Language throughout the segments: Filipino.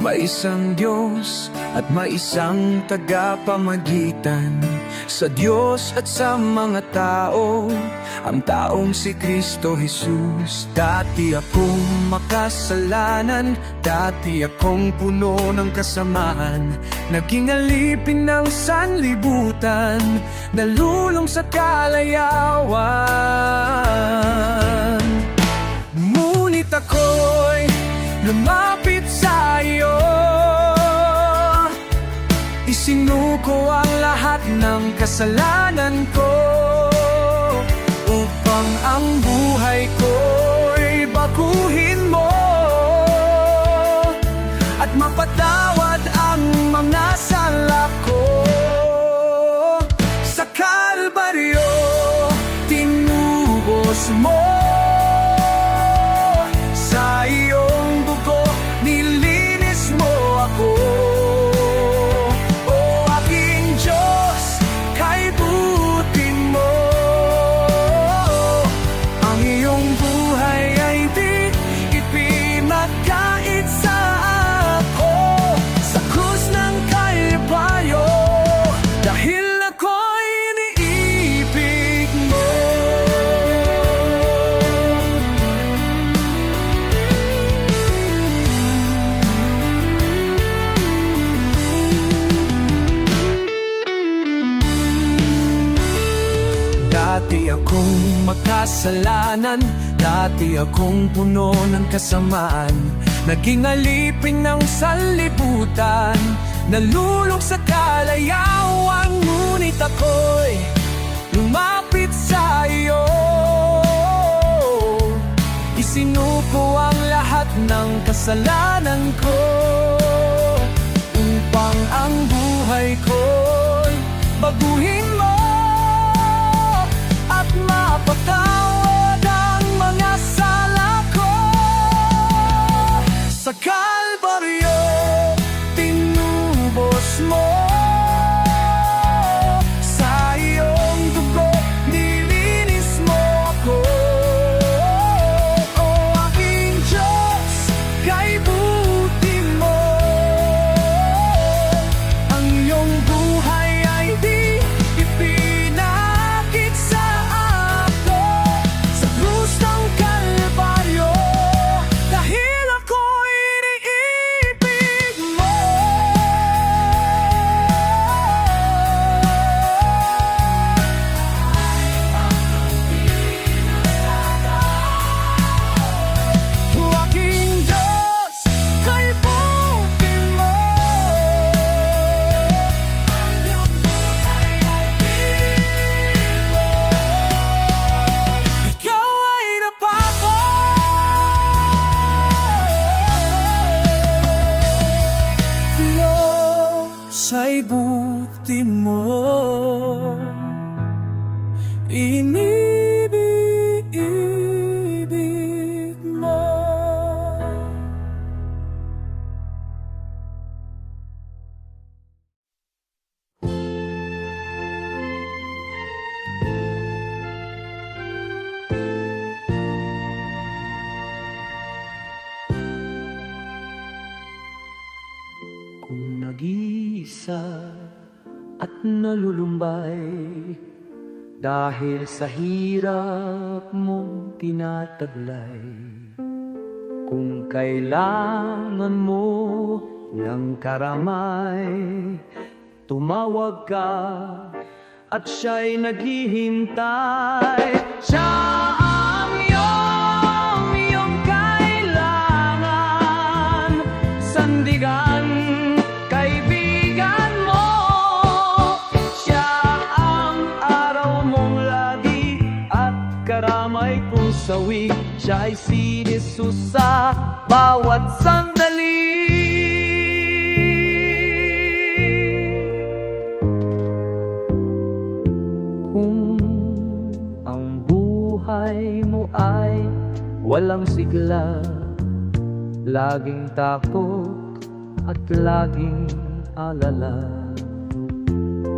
May isang Diyos at may isang tagapamagitan sa Diyos at sa mga tao, ang taong si Kristo Jesus. Dati akong makasalanan, dati akong puno ng kasamaan, naging alipin ng sanlibutan, nalulong sa kalayawan. Ngunit ako'y lumapit sa iyo, isinuko ang lahat ng kasalanan ko, upang ang buhay ko'y baguhin mo at mapatawad ang mga sala ko. Sa Kalbaryo, tinubos mo, sa iyong dugo, nilinis mo ako. O aking Diyos, kaibutin mo, ang iyong buhay ay di ipinagkait sa ako. Sa krus ng Kalbaryo, dahil ako'y iniibig mo. Dati akong makasalanan, dati akong puno ng kasamaan, naging alipin ng sanlibutan, nalulong sa kalayawan. Ngunit ako'y lumapit sa iyo, isinuko ang lahat ng kasalanan ko, upang ang buhay ko'y baguhin mo at mapatawad ang mga sala ko. Sa Kalbaryo, tinubos mo, sa iyong dugo, nilinis mo ako. O aking Diyos, kaibutin mo, ang iyong buhay ay di ipinakit sa ako. Sa krus ng Kalbaryo, dahil ako'y iniibig mo. O aking Diyos, kaibutin mo, ang iyong buhay ay di mo. Ikaw ay napako, sa'y buti mo, inibig mo. Kung nag-iisa at nalulumbay, dahil sa hirap mong tinataglay, kung kailangan mo ng karamay, tumawag ka at siya'y naghihintay. Siya ang iyong kailangan, sandigan, kaibigan mo. Siya ang araw mong lagi at karamay kung sawi. Siya ay si Jesus sa bawat sandali. Kung ang buhay mo ay walang sigla, laging takot at laging alala,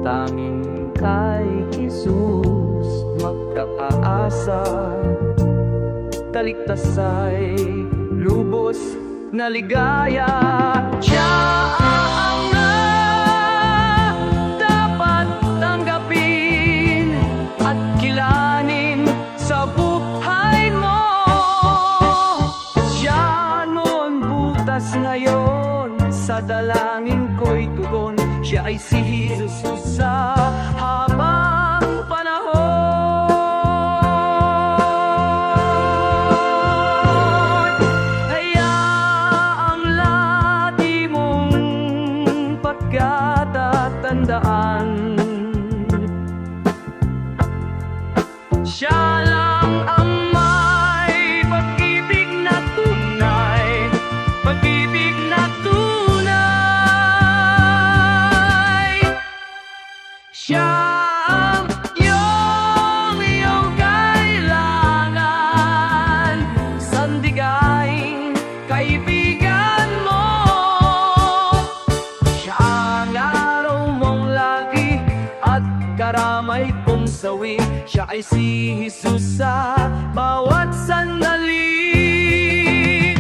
tanging kay Jesus magkakaasa. Taliktas ay lubos na ligaya. Siya ang dapat tanggapin at kilanin sa buhay mo. Siya noon, butas ngayon, sa dalangin ko'y tugon. Siya ay si Jesus sa habang panahon. Kaya ang lagi mong pagkatatandaan, siya lang ang may pag-ibig na tunay, pag-ibig na tunay. Siya ang iyong kailangan, sandigaing kaibigan mo. Siya ang araw mong lagi at karamay kong sawi. Siya ay si Jesus sa bawat sandali.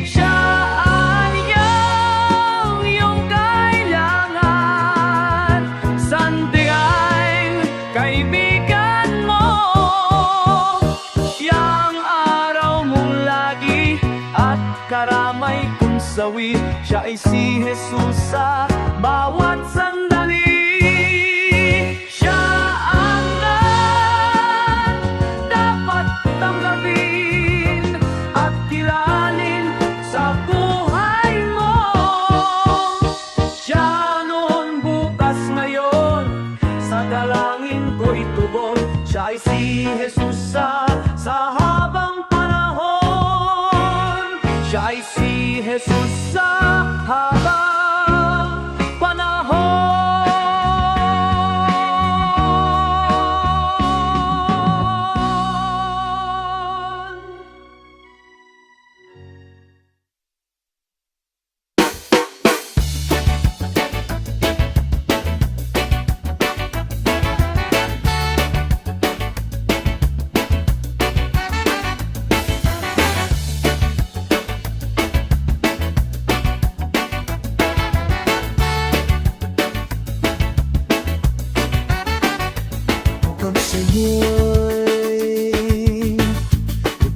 Siya ang iyong kailangan, sandigaing kaibigan mo. Yang araw mong lagi at karamay kong sawi. Siya ay si Jesus sa bawat sandali. Siya ang dapat tanggapin at kilanin sa buhay mo. Siya noon, bukas ngayon, sa dalangin ko'y tugon. Siya ay si Jesus sa habang panahon. Siya ay si Jesus sa habang panahon. Kung sa'yo'y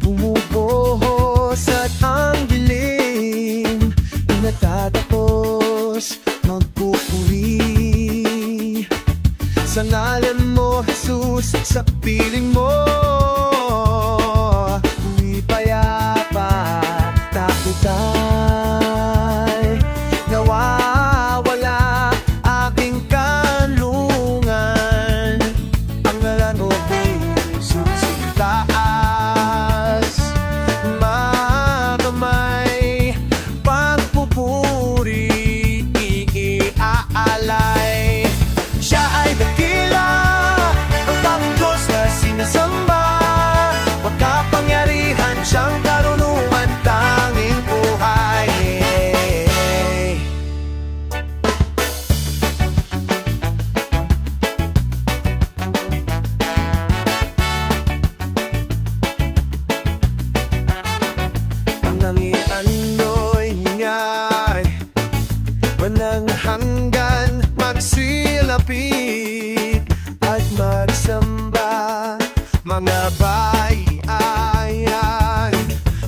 bumubuhos at ang dilim natatapos magpupuri sa ngalan mo, Jesus, sa piling mo. Uwi payapa, takot ay nawawala aking kanlungan. Ang ngalan mo, Jesus, itaas, makamay, pagpupuri, iaalay. Siya ay dakila, ang tanging Diyos na sinasamba, magkapangyarihan siyang karunungan, tanging buhay. Ang nangiano'y hingay, walang hanggan, magsilapit at magsamba. Mga bayan,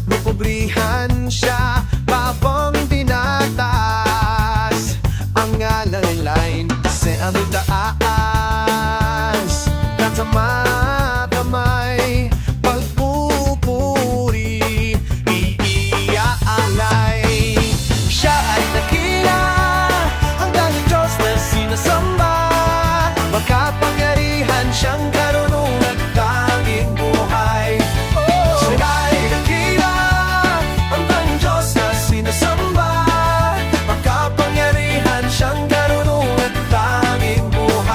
lukubrihan siya, babang tinataas. Ang ngalan line, se ano taas, katama-kamay, pagpupuri, iaalay. Siya ay dakila, ang tanging Diyos na sinasamba, magkapangyarihan siyang karunungan, tanging buhay. Siya ay dakila, ang tanging Diyos na sinasamba, magkapangyarihan siyang karunungan, tanging buhay.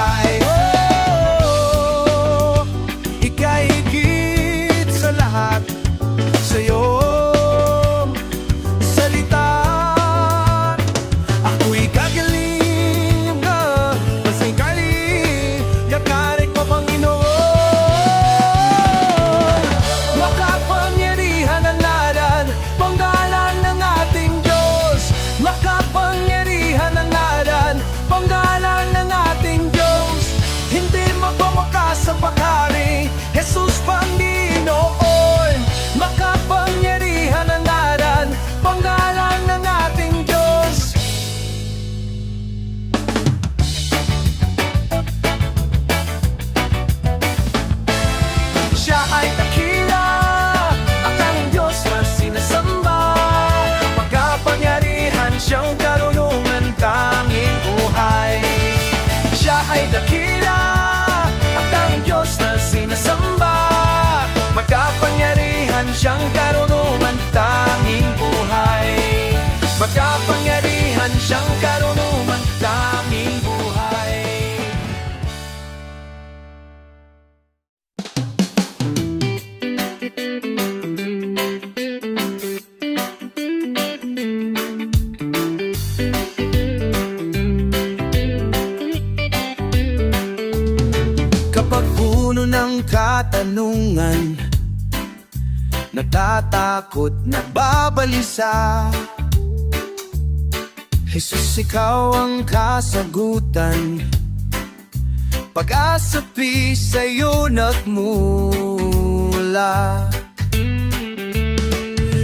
siyang karunungan, tanging buhay. Makapangyarihan siyang karunungan, tanging buhay. Kapag puno ng katanungan, natatakot, nababalisa, Jesus, ikaw ang kasagutan. Pag-asapi sa'yo nagmula.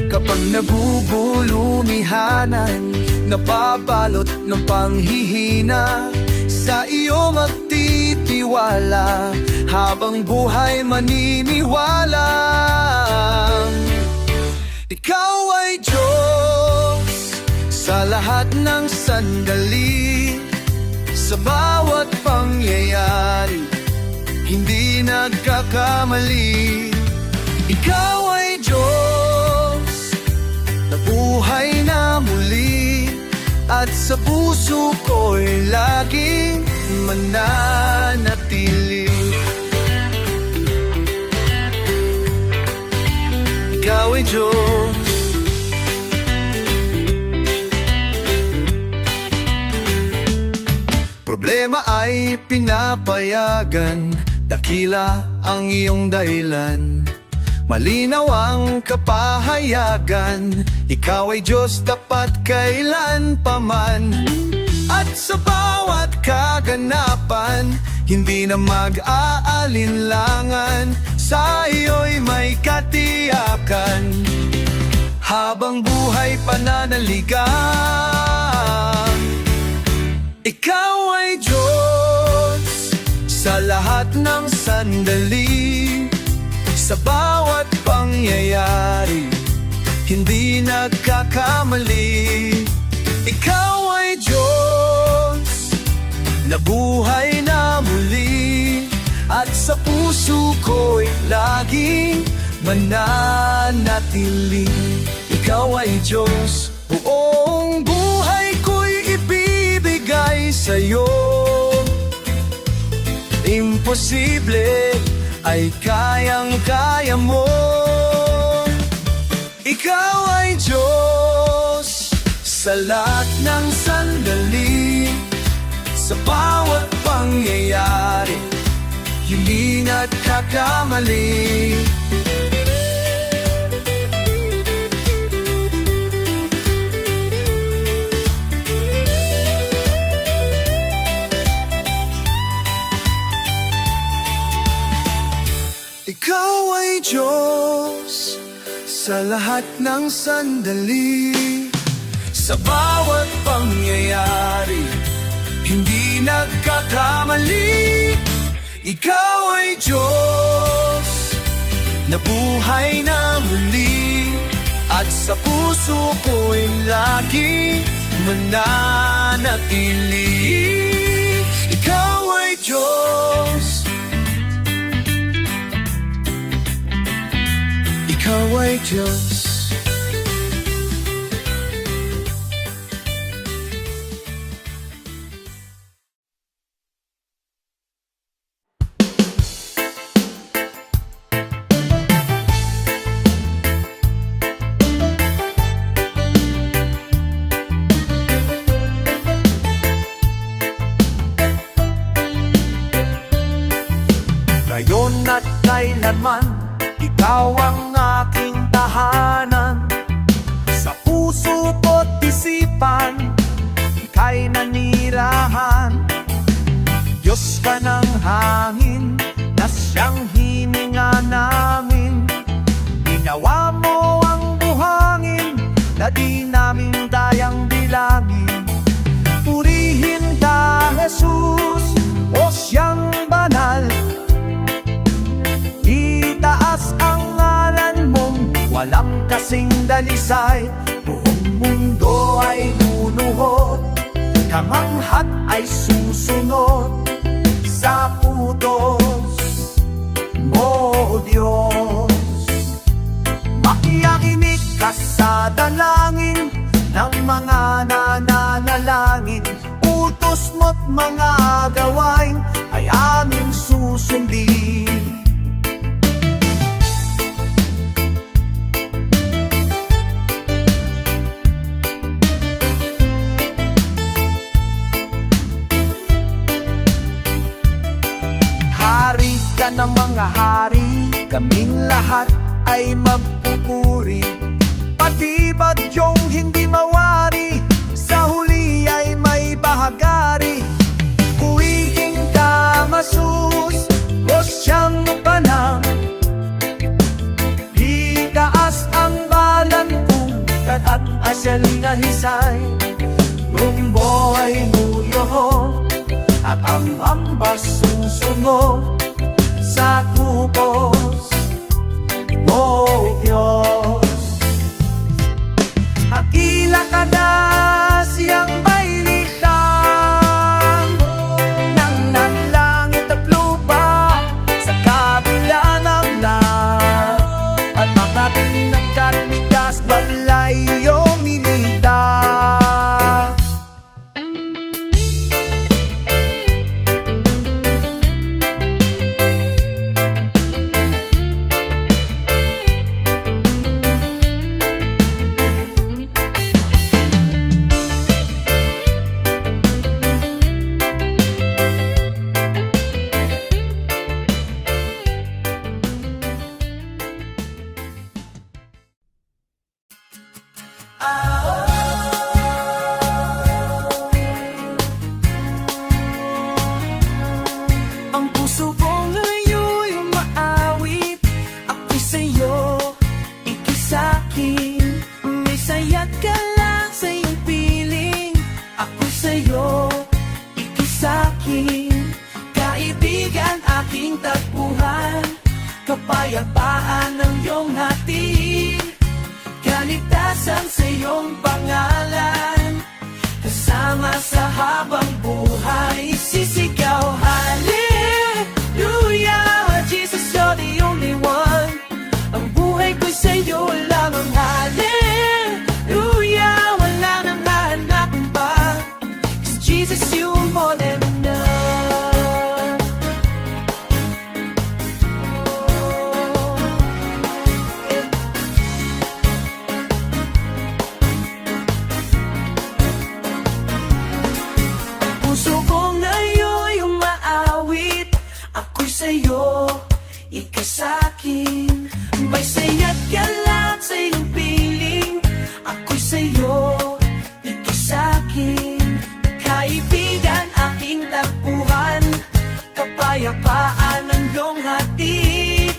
Kapag nabubulumihanan, nababalot ng panghihina, sa iyo magtitiwala, habang buhay maniniwala. Ikaw ay Diyos sa lahat ng sandali, sa bawat pangyayari, hindi nagkakamali. Ikaw ay Diyos na buhay na muli, at sa puso ko'y laging mananatili. Ikaw ay Diyos. Problema ay pinapayagan, dakila ang iyong dahilan, malinaw ang kapahayagan. Ikaw ay Diyos tapat kailan paman, at sa bawat kaganapan, hindi na mag-aalinlangan, sa iyo'y may katiyakan, habang buhay pananaligan. Ikaw ay Diyos sa lahat ng sandali, sa bawat pangyayari, hindi nagkakamali. Ikaw ay Diyos na buhay na muli, at sa puso ko'y laging mananatili. Ikaw ay Diyos, buong buhay ko'y ibibigay sa'yo. Imposible ay kayang-kaya mo. Ikaw ay Diyos sa lahat ng sandali, sa bawat pangyayari, hindi nagkakamali. Ikaw ay Diyos sa lahat ng sandali, sa bawat pangyayari, hindi nagkakamali. Ikaw ay Diyos na buhay na muli, at sa puso ko'y lagi mananatili. Ikaw ay Diyos, ikaw ay Diyos. Ngayon at kailanman, ikaw ang aking tahanan. Sa puso ko't isipan, ika'y nanirahan. Diyos ka ng hangin, na siyang hininga namin. Ginawa mo ang buhangin, na di namin dayang bilangin. Purihin ka, Jesus, o siyang banal. Itaas ang ngalan mong walang kasing dalisay. Buong mundo ay luluhod, kamanghat ay susunod sa utos mo, Diyos. kasadalangin ng mga nananalangin. Utos mo't mga gawain ay aming susundin. Hari ka ng mga hari, kaming lahat ay magpupuri. Pati bagyong hindi mawari, sa huli ay may bahagari. Kuwiing ka masus, o siyang panang, itaas ang balantungkat at asyal na hisay. Rumbo ay muyo, at ang ambas susunod sa kupos mo, Diyos. Akila ka na siyang may litang ng langit at lupa sa kabila ng lahat, at makating ng karmigas balay minita. Ang puso ko ngayon'y umaawit, ako'y sa'yo, ika'y sa'kin. May saya't ka lang sa iyong piling, ako'y sa'yo, ika'y sa'kin. Kaibigan, aking tagpuhan, kapayapaan ng iyong hatid, kaligtasan sa iyong pangalan, kasama sa habang buhay. Sisigaw, Hallelujah, Jesus, you're the only one. Ang buhay ko'y sa'yo lamang, Hallelujah, wala nang hahanapin pa, 'cause Jesus, you are more than enough. Puso ko ngayon'y umaawit, ako'y sa'yo, ika'y sa'kin. May saya't galat sa iyong piling, ako'y sa'yo, ika'y sa'kin. Kaibigan, aking tagpuan, kapayapaan ng iyong hatid,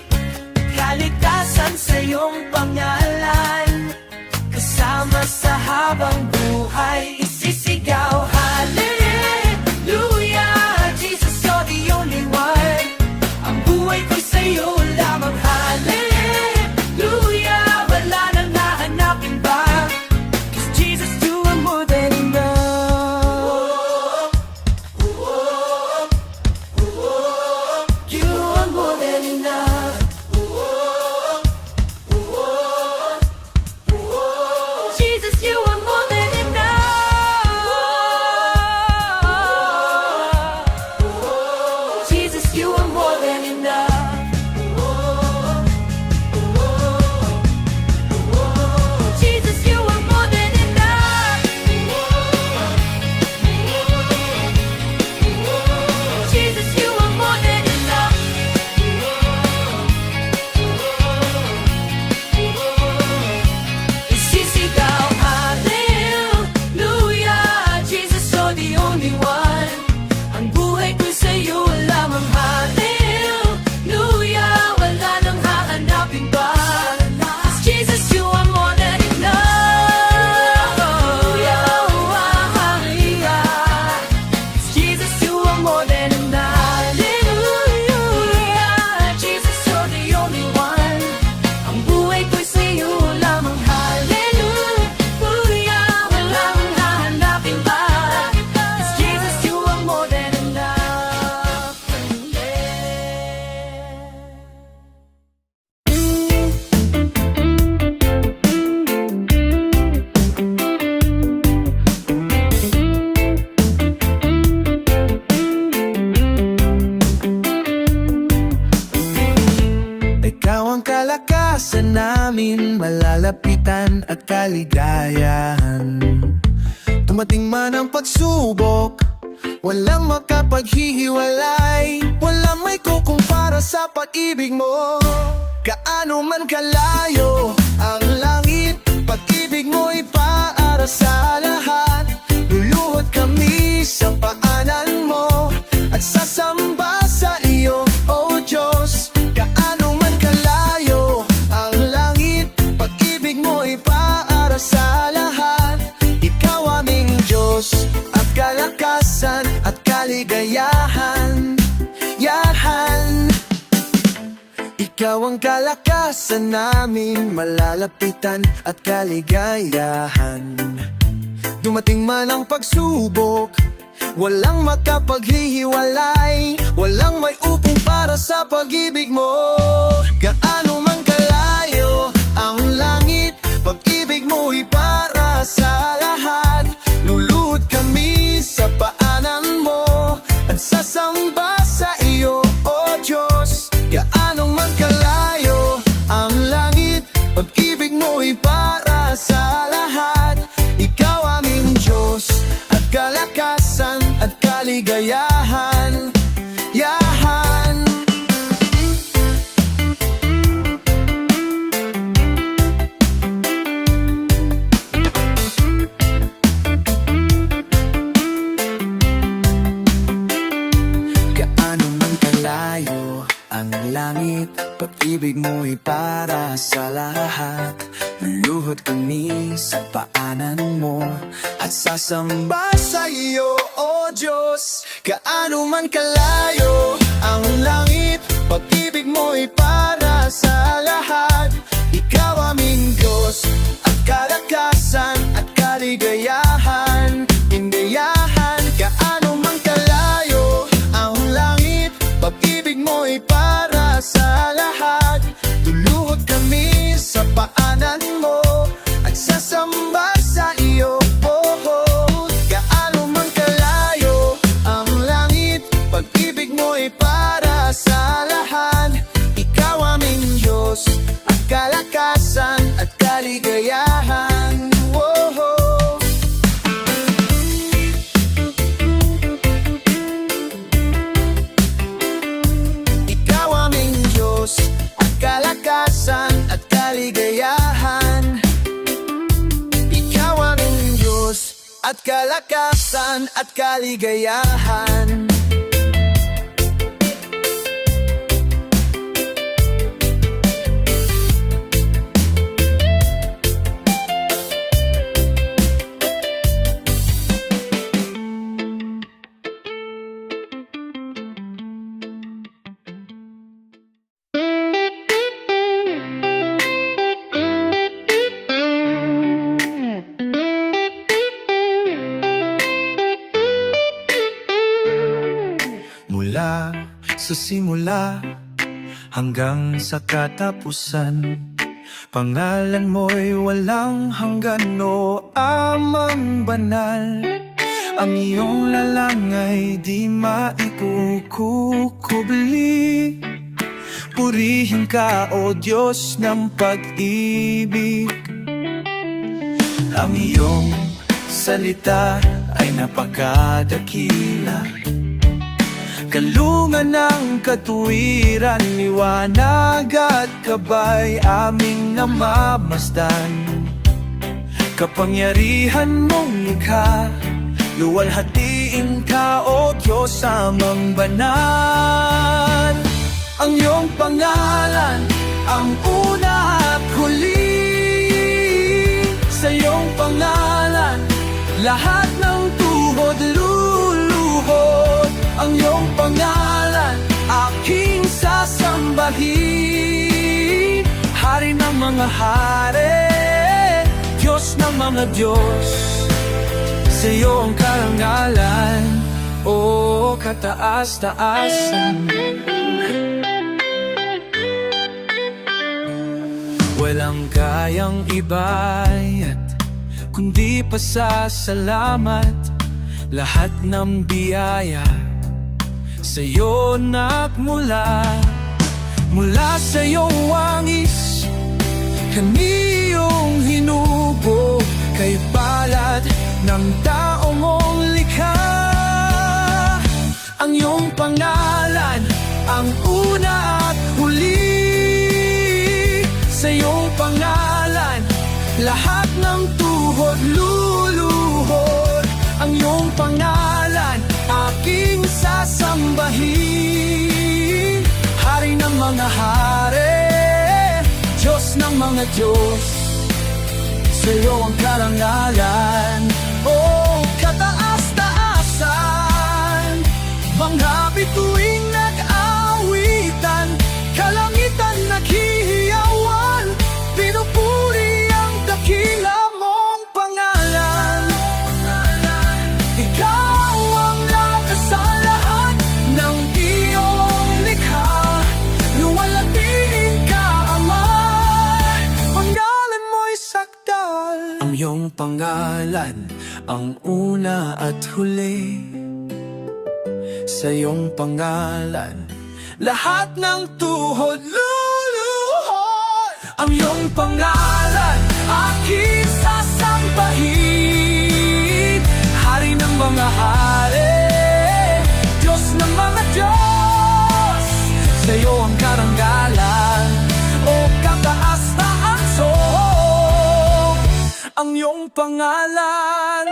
kaligtasan sa iyong pangalan, kasama sa habang buhay. Isisigaw, Hallelujah, Jesus, you're the only one. Ang buhay ko'y sa'yo lamang, Hallelujah, wala nang hahanapin ba, 'cause Jesus, you are more than enough. You are more than enough. Jesus, you are more than enough. kalakasan namin, malalapitan at kaligayahan. Dumating man ang pagsubok, walang makapaghihiwalay, walang may kukumpara sa pag-ibig mo. Gaano man kalayo ang langit, pag-ibig mo'y para sa lahat. Luluhod kami sa paanan mo at sasamba sa iyo, O Diyos. Gaano man kalayo ang langit, pag-ibig mo'y para sa lahat. Ikaw aming Diyos at kalakasan at kaligayahan. Yahan. Ikaw ang kalakasan namin, malalapitan at kaligayahan. Dumating man ang pagsubok, walang makapaghihiwalay, walang may upong para sa pag-ibig mo. Gaano man kalayo ang langit, pag-ibig mo'y para sa lahat. Luluhod kami sa paanan mo at sasamba sa iyo, O Diyos. Gaano man kalayo ang langit, pag-ibig mo'y para sa lahat. Ikaw aming Diyos at kalakasan at kaligayahan. Yahan. Gaano man kalayo ang langit, pag-ibig mo'y para sa lahat. Luluhod kami sa paanan mo at sasamba sa iyo, O Diyos. Gaano man kalayo ang langit, pag-ibig mo'y para sa lahat. Ikaw aming Diyos at kalakasan at kaligayahan. Indayahan. Gaano man kalayo ang langit, pag-ibig mo'y para sa lahat. Luluhod kami sa paanan mo at sasamba sa iyo, oh. Gaano man kalayo ang langit, pag-ibig mo'y para sa lahat. Ikaw aming Diyos at kalakasan at kaligayahan, oh. Ikaw aming Diyos at kalakasan at kaligayahan. Ikaw aming Diyos at kalakasan at kaligayahan. Mula sa simula hanggang sa katapusan, pangalan mo'y walang hanggan, o Amang banal. Ang iyong lalangay di maikukubli. Purihin ka, O Diyos ng pag-ibig. Ang iyong salita ay napakadakila, kalungan ng katuwiran, liwanag at gabay aming namamasdan. Kapangyarihan mong likha, luwalhatiin ka, O Diyos Amang banal. Ang iyong pangalan ang una at huli. Sa iyong pangalan lahat ng tuhod luluhod. Ang iyong pangalan aking sasambahin. Hari ng mga hari, Diyos ng mga Diyos. Sa iyong karangalan, o kataas-taasan. Walang kayang ibayat kundi pasasalamat. Lahat ng biyaya sa'yo nagmula. Mula sa iyong wangis Kaniyong hinubo kay palad ng taong mong likha. Ang iyong pangalan, ang una at huli. Sa iyong pangalan, lahat ng tuhod luluhod. Ang iyong pangalan, aking sasambahin. Hari ng mga hari, Diyos ng mga Diyos, sa iyo ang karangalan. Oh, kataas-taasan, mga bituing nag-awitan, kalangitan naghihiyawan, pinupuri ang dakila mong pangalan. Ikaw ang lakas sa lahat ng iyong likha, luwalhatiin ka, Ama, pangalan mo'y sakdal. Ang iyong pangalan, ang una at huli. Sa iyong pangalan, lahat ng tuhod luluhod. Ang iyong pangalan, aking sasambahin. Hari ng mga hari, Diyos ng mga Diyos, sa iyo ang karangalan. O kataas-taasan, ang iyong pangalan.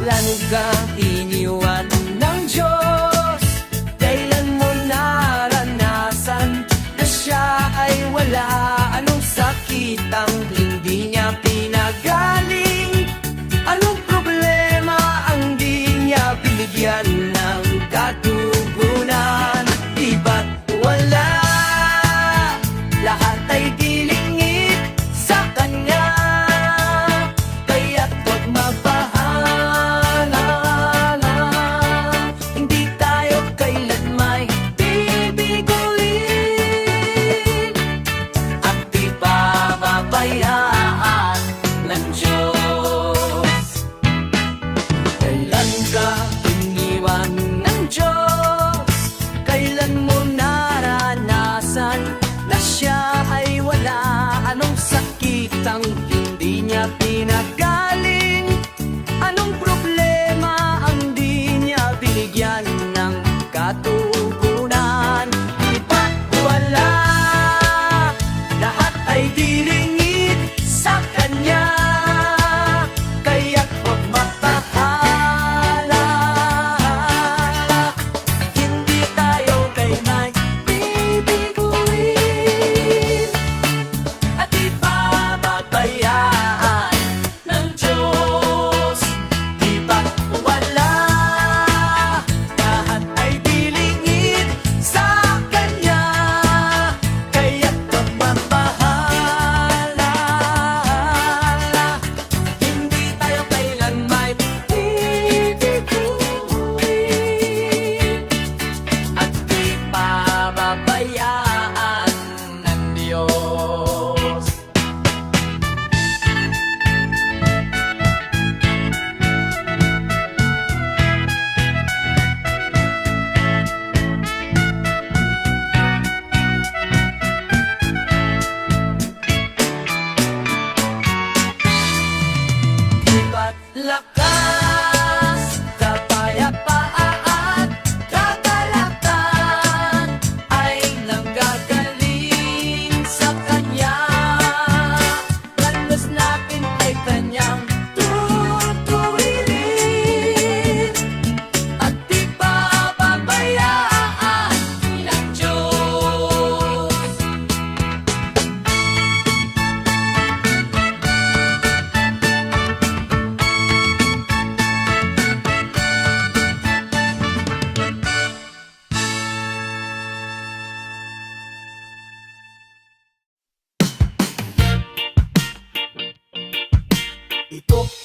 Plano kang iniwan ng Diyos, kailan mo na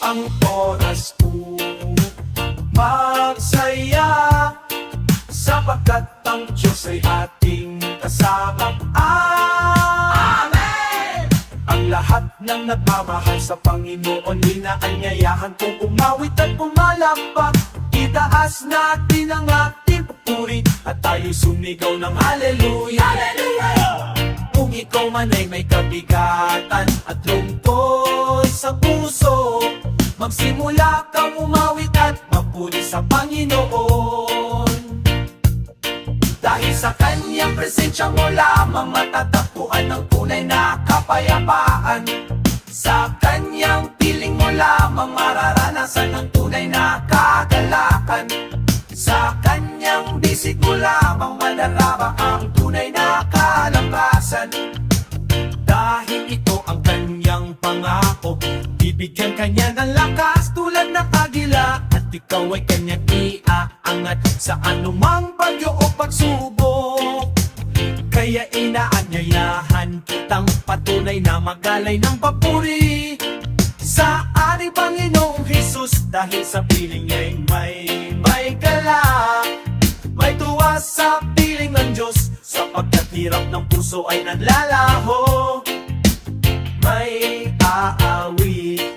ang oras magsaya, sapagkat ang Diyos ay ating kasama. Amen! Ang lahat ng nagmamahal sa Panginoon, inaanyayahan kong umawit at pumalakpak. Itaas natin ang ating papuri at tayo'y sumigaw ng Hallelujah! Hallelujah! Kung ikaw man ay may kabigatan at lungkot sa puso, magsimula kang umawit at magpuri sa Panginoon. Dahil sa kanyang presensya mo lamang matatagpuan ang tunay na kapayapaan. Sa kanyang piling mo lamang mararanasan ang tunay na kagalakan. Sa kanyang bisig mo lamang manarama ang tunay na kalakasan. Dahil ito ang kanyang pangako, bibigyan kanya ng lakas tulad ng agila. At ikaw ay kanyang iaangat sa anumang bagyo o pagsubok. Kaya inaanyayahan kitang patunay na magalay ng papuri sa ating Panginoong Jesus. Dahil sa piling niya'y may gala, may tuwa sa piling ng Diyos, sapagkat hirap ng puso ay nanlalaho. May aawit,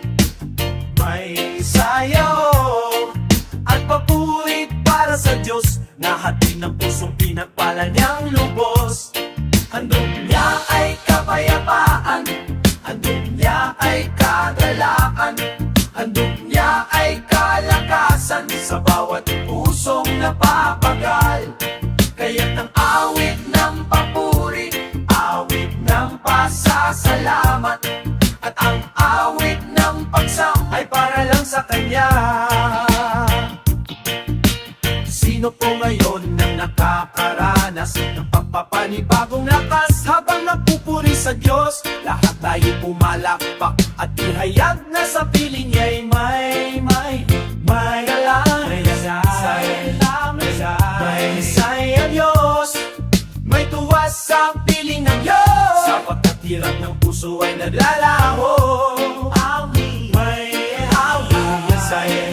may sayaw at papuri para sa Diyos, na hatid ng pusong pinagpala niyang lubos. Handog niya ay kapayapaan, handog niya ay kagalaan, handog niya ay kalakasan sa bawat pusong napapagal. Kaya't ang awit ng papuri, awit ng pasasalamat, at ang awit ng pagsam ay para lang sa Kanya. Sino po ngayon ang nakakaranas ng pagpapanibagong lakas habang napupuri sa Diyos? Lahat tayo pumalakpak at ihayag na sa piling niya'y may galang, may saya Diyos, may tuwa sa piling ng Diyos, sapagkat hirap ng puso ay naglalaho. May saya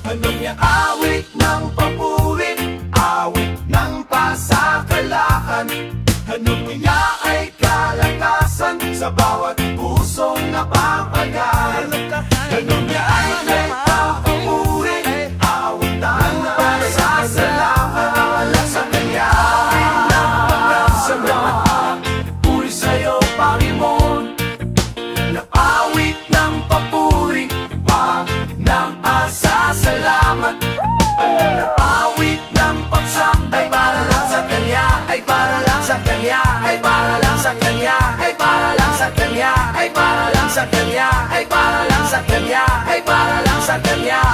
Handog niya awit ng papuri, awit ng pasakalaan, handog niya ay kalakasan sa bawat pusong napapagal. Handog niya ay may papuri, awit ng pasasalamat sa Kanya. Salamat, puri sa'yo Panginoon, awit ng papuri, ng pasasalamat, awit ng pagsam ay para lang sa Kanya, ay para lang sa Kanya, ay para lang sa Kanya, ay para lang sa Kanya, ay para lang sa Kanya, ay para lang sa Kanya, ay para lang sa Kanya.